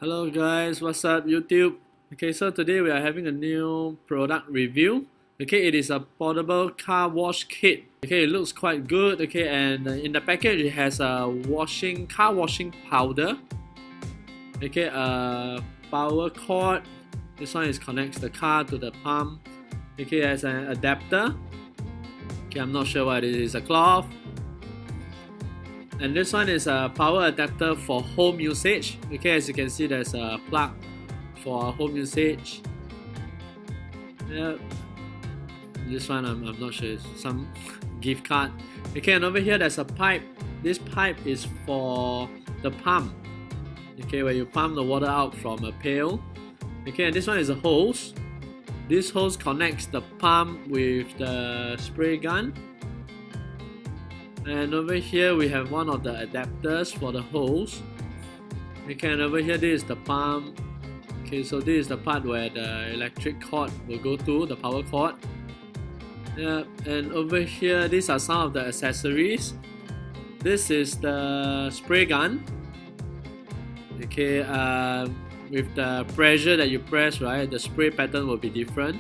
Hello guys, what's up YouTube? Okay, so today we are having a new product review. Okay, it is a portable car wash kit. Okay, it looks quite good. Okay, and in the package it has a car washing powder. Okay, a power cord. This one connects the car to the pump. Okay, has an adapter. Okay, I'm not sure what it is. A cloth. And this one is a power adapter for home usage. Okay, as you can see, there's a plug for home usage. Yep. This one I'm not sure, it's some gift card. Okay, and over here there's a pipe. This pipe is for the pump. Okay, where you pump the water out from a pail. Okay, and this one is a hose. This hose connects the pump with the spray gun. And over here we have one of the adapters for the hose. Okay, and over here this is the pump. Okay, so this is the part where the electric cord will go to, the power cord. Yeah, and over here these are some of the accessories. This is the spray gun. Okay, with the pressure that you press, right, the spray pattern will be different.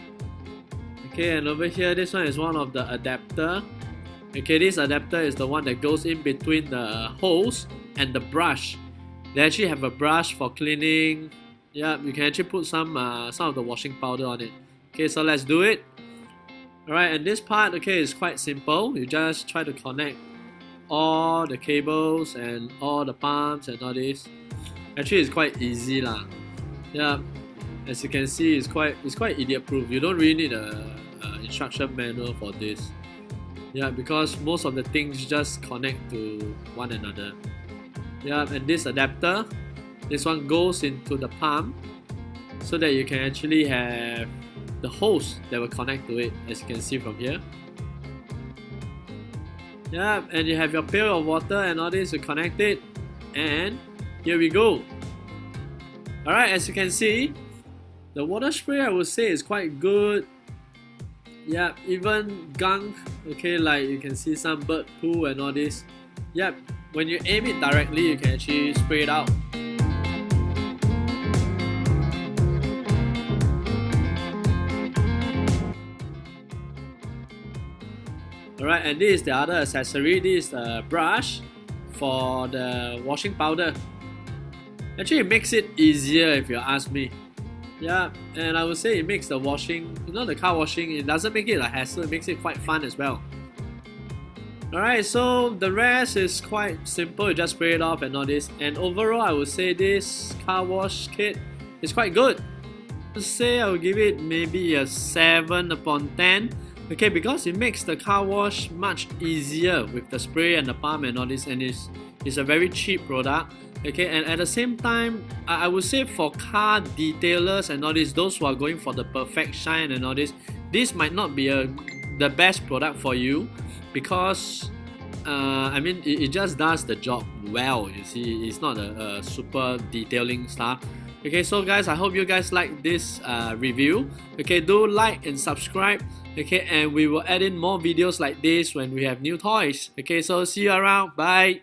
Okay, and over here this one is one of the adapter. Okay, this adapter is the one that goes in between the hose and the brush. They actually have a brush for cleaning. Yeah, you can actually put some of the washing powder on it. Okay, so let's do it. Alright, and this part, okay, is quite simple. You just try to connect all the cables and all the pumps and all this. Actually, it's quite easy lah. Yeah, as you can see, it's quite idiot proof. You don't really need a instruction manual for this. Yeah, because most of the things just connect to one another. Yeah, and this adapter, this one goes into the pump so that you can actually have the hose that will connect to it, as you can see from here. Yeah, and you have your pail of water and all this to connect it, and here we go. Alright, as you can see, the water spray I would say is quite good. Yeah, even gunk, okay, like you can see some bird poo and all this. Yep, when you aim it directly, you can actually spray it out. Alright, and this is the other accessory. This is the brush for the washing powder. Actually, it makes it easier if you ask me. Yeah, and I would say it makes the washing, the car washing, it doesn't make it a hassle, it makes it quite fun as well. Alright, so the rest is quite simple, you just spray it off and all this. And overall, I would say this car wash kit is quite good. I would say I would give it maybe a 7 upon 10. Okay, because it makes the car wash much easier with the spray and the pump and all this, and it's a very cheap product. Okay, and at the same time, I would say for car detailers and all this, those who are going for the perfect shine and all this might not be the best product for you, because I mean it just does the job well. You see, it's not a super detailing stuff. Okay, so guys, I hope you guys like this review. Okay, do like and subscribe. Okay, and we will add in more videos like this when we have new toys. Okay, so see you around. Bye.